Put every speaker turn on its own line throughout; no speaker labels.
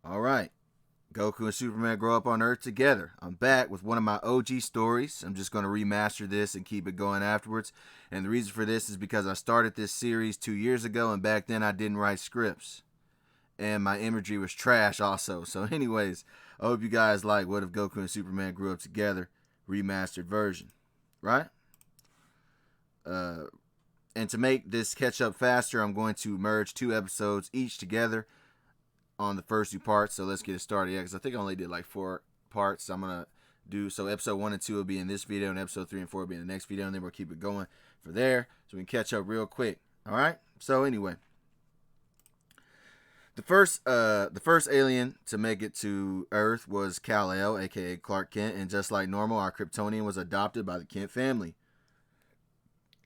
All right. Goku and Superman grow up on Earth together. I'm back with one of my OG stories. I'm just going to remaster this and keep it going afterwards. And the reason for this is because I started this series 2 years ago, and back then I didn't write scripts. And my imagery was trash also. So, anyways, I hope you guys like What If Goku and Superman Grew Up Together remastered version. Right? And to make this catch up faster, I'm going to merge 2 episodes each together on the first 2 parts. So let's get it started. Yeah, because I think I only did like 4 parts. So I'm going to do, so episode 1 and 2 will be in this video, and episode 3 and 4 will be in the next video, and then we'll keep it going for there so we can catch up real quick. All right? So anyway, the first alien to make it to Earth was Kal-El, aka Clark Kent, and just like normal, our Kryptonian was adopted by the Kent family.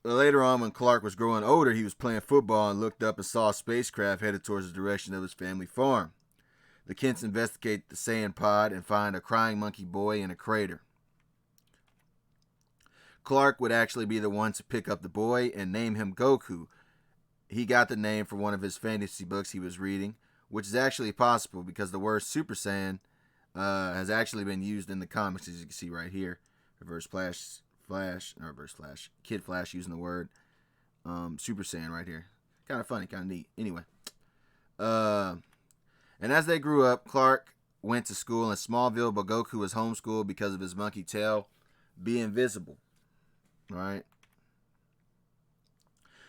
Later on, when Clark was growing older, he was playing football and looked up and saw a spacecraft headed towards the direction of his family farm. The Kents investigate the sand pod and find a crying monkey boy in a crater. Clark would actually be the one to pick up the boy and name him Goku. He got the name from one of his fantasy books he was reading, which is actually possible because the word Super Saiyan has actually been used in the comics, as you can see right here. Kid Flash using the word Super Saiyan right here. Kind of funny, kind of neat. Anyway. And as they grew up, Clark went to school in Smallville, but Goku was homeschooled because of his monkey tail being visible. Right?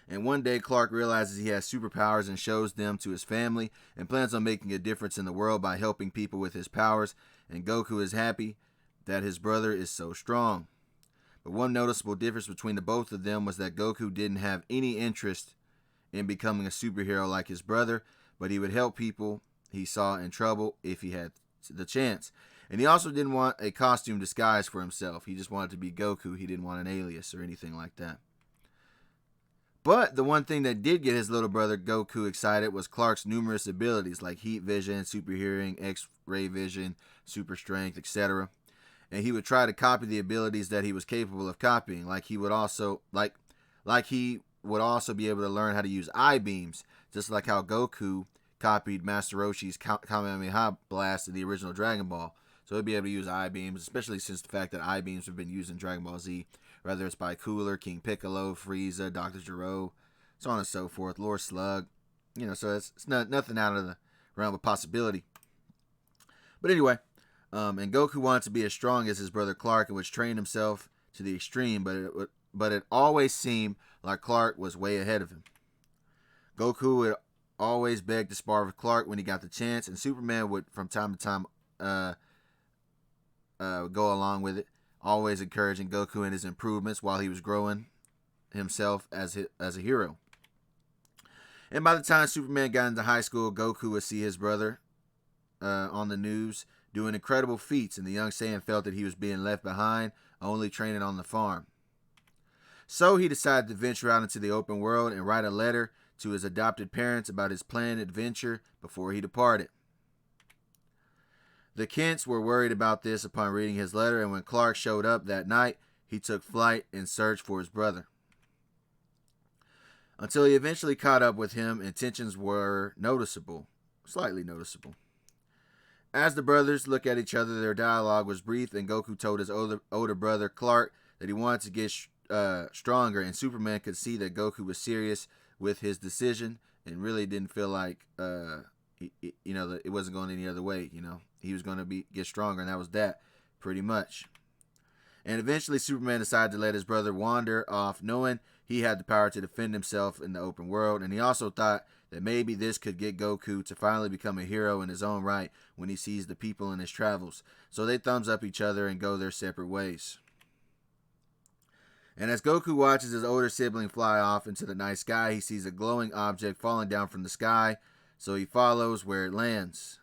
And one day, Clark realizes he has superpowers and shows them to his family and plans on making a difference in the world by helping people with his powers. And Goku is happy that his brother is so strong. But one noticeable difference between the both of them was that Goku didn't have any interest in becoming a superhero like his brother, but he would help people he saw in trouble if he had the chance. And he also didn't want a costume disguise for himself. He just wanted to be Goku. He didn't want an alias or anything like that. But the one thing that did get his little brother Goku excited was Clark's numerous abilities like heat vision, super hearing, X-ray vision, super strength, etc. And he would try to copy the abilities that he was capable of copying. Like he would also be able to learn how to use eye beams, just like how Goku copied Master Roshi's Kamehameha blast in the original Dragon Ball. So he'd be able to use eye beams, especially since the fact that eye beams have been used in Dragon Ball Z, whether it's by Cooler, King Piccolo, Frieza, Dr. Gero, so on and so forth, Lord Slug. So it's nothing out of the realm of possibility. But anyway, and Goku wanted to be as strong as his brother Clark and was train himself to the extreme, but it always seemed like Clark was way ahead of him. Goku would always beg to spar with Clark when he got the chance, and Superman would from time to time go along with it, always encouraging Goku in his improvements while he was growing himself as a hero. And by the time Superman got into high school, Goku would see his brother on the news doing incredible feats, and the young Saiyan felt that he was being left behind, only training on the farm. So he decided to venture out into the open world and write a letter to his adopted parents about his planned adventure before he departed. The Kents were worried about this upon reading his letter, and when Clark showed up that night, he took flight in search for his brother. Until he eventually caught up with him, and tensions were noticeable, slightly noticeable. As the brothers looked at each other, their dialogue was brief, and Goku told his older brother Clark that he wanted to get stronger, and Superman could see that Goku was serious with his decision and really didn't feel like that it wasn't going any other way. He was going to get stronger, and that was that, pretty much. And eventually Superman decided to let his brother wander off, knowing he had the power to defend himself in the open world, and he also thought that maybe this could get Goku to finally become a hero in his own right when he sees the people in his travels. So they thumbs up each other and go their separate ways. And as Goku watches his older sibling fly off into the night sky, he sees a glowing object falling down from the sky, so he follows where it lands.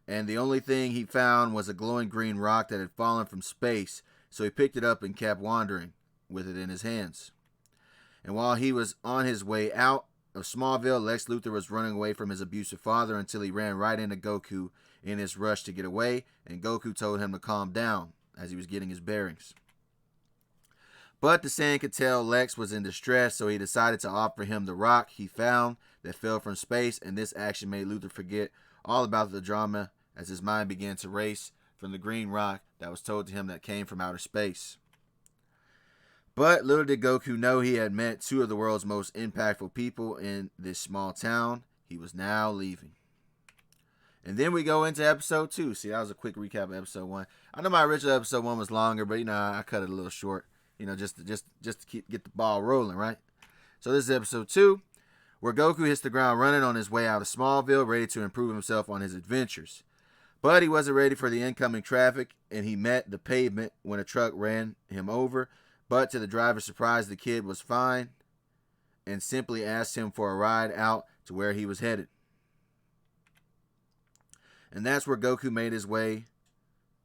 And the only thing he found was a glowing green rock that had fallen from space, so he picked it up and kept wandering with it in his hands. And while he was on his way out of Smallville, Lex Luthor was running away from his abusive father until he ran right into Goku in his rush to get away, and Goku told him to calm down as he was getting his bearings. But the Saiyan could tell Lex was in distress, so he decided to offer him the rock he found that fell from space, and this action made Luthor forget all about the drama as his mind began to race from the green rock that was told to him that came from outer space. But little did Goku know he had met two of the world's most impactful people in this small town. He was now leaving. And then we go into episode 2. See, that was a quick recap of episode 1. I know my original episode 1 was longer, but I cut it a little short. Just to get the ball rolling, right? So this is episode 2, where Goku hits the ground running on his way out of Smallville, ready to improve himself on his adventures. But he wasn't ready for the incoming traffic, and he met the pavement when a truck ran him over. But to the driver's surprise, the kid was fine and simply asked him for a ride out to where he was headed. And that's where Goku made his way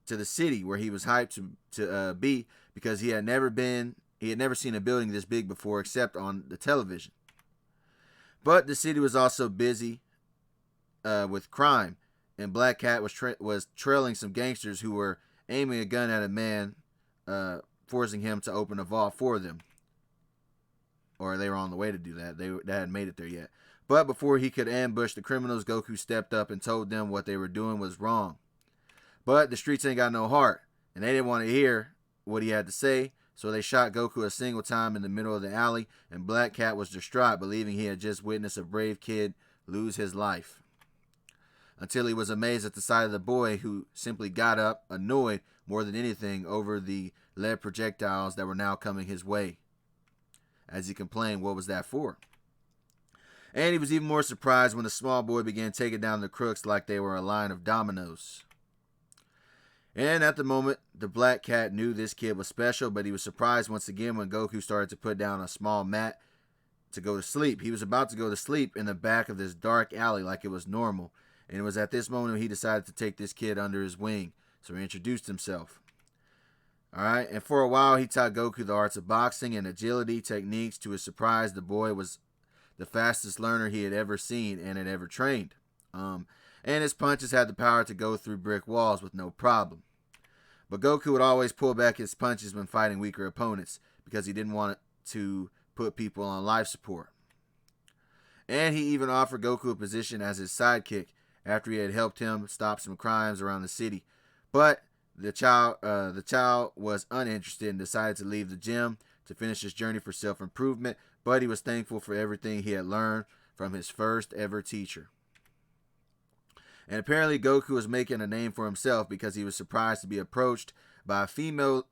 to the city, where he was hyped to be, because he had never seen a building this big before except on the television. But the city was also busy with crime, and Black Cat was trailing some gangsters who were aiming a gun at a man, forcing him to open a vault for them. Or they were on the way to do that. They hadn't made it there yet. But before he could ambush the criminals, Goku stepped up and told them what they were doing was wrong. But the streets ain't got no heart, and they didn't want to hear what he had to say, so they shot Goku a single time in the middle of the alley, and Black Cat was distraught, believing he had just witnessed a brave kid lose his life. Until he was amazed at the sight of the boy, who simply got up, annoyed more than anything over the lead projectiles that were now coming his way. As he complained, what was that for? And he was even more surprised when the small boy began taking down the crooks like they were a line of dominoes. And at the moment, the Black Cat knew this kid was special, but he was surprised once again when Goku started to put down a small mat to go to sleep. He was about to go to sleep in the back of this dark alley like it was normal. And it was at this moment he decided to take this kid under his wing. So he introduced himself. Alright, and for a while he taught Goku the arts of boxing and agility techniques. To his surprise, the boy was the fastest learner he had ever seen and had ever trained. And his punches had the power to go through brick walls with no problem. But Goku would always pull back his punches when fighting weaker opponents, because he didn't want to put people on life support. And he even offered Goku a position as his sidekick after he had helped him stop some crimes around the city. But the child was uninterested and decided to leave the gym to finish his journey for self-improvement, but he was thankful for everything he had learned from his first ever teacher. And apparently Goku was making a name for himself, because he was surprised to be approached by a female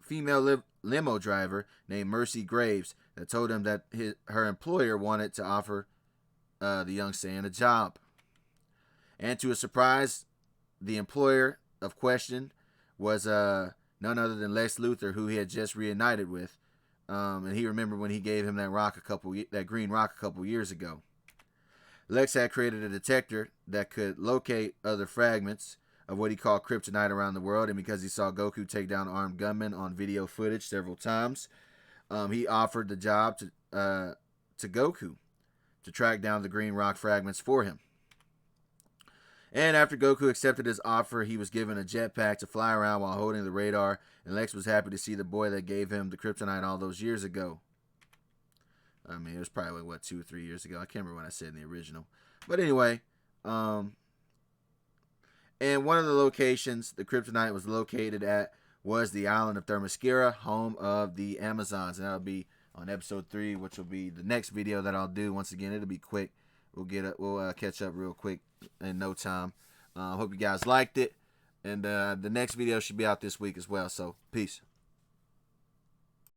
limo driver named Mercy Graves that told him that her employer wanted to offer the young Saiyan a job. And to his surprise, the employer of question was none other than Lex Luthor, who he had just reunited with. And he remembered when he gave him that green rock a couple years ago. Lex had created a detector that could locate other fragments of what he called kryptonite around the world, and because he saw Goku take down armed gunmen on video footage several times, he offered the job to Goku to track down the green rock fragments for him. And after Goku accepted his offer, he was given a jetpack to fly around while holding the radar, and Lex was happy to see the boy that gave him the kryptonite all those years ago. I mean, it was probably, 2 or 3 years ago. I can't remember when I said in the original. But anyway, and one of the locations the kryptonite was located at was the island of Themyscira, home of the Amazons. And that'll be on episode 3, which will be the next video that I'll do. Once again, it'll be quick. We'll catch up real quick in no time. Hope you guys liked it. And the next video should be out this week as well. So, peace.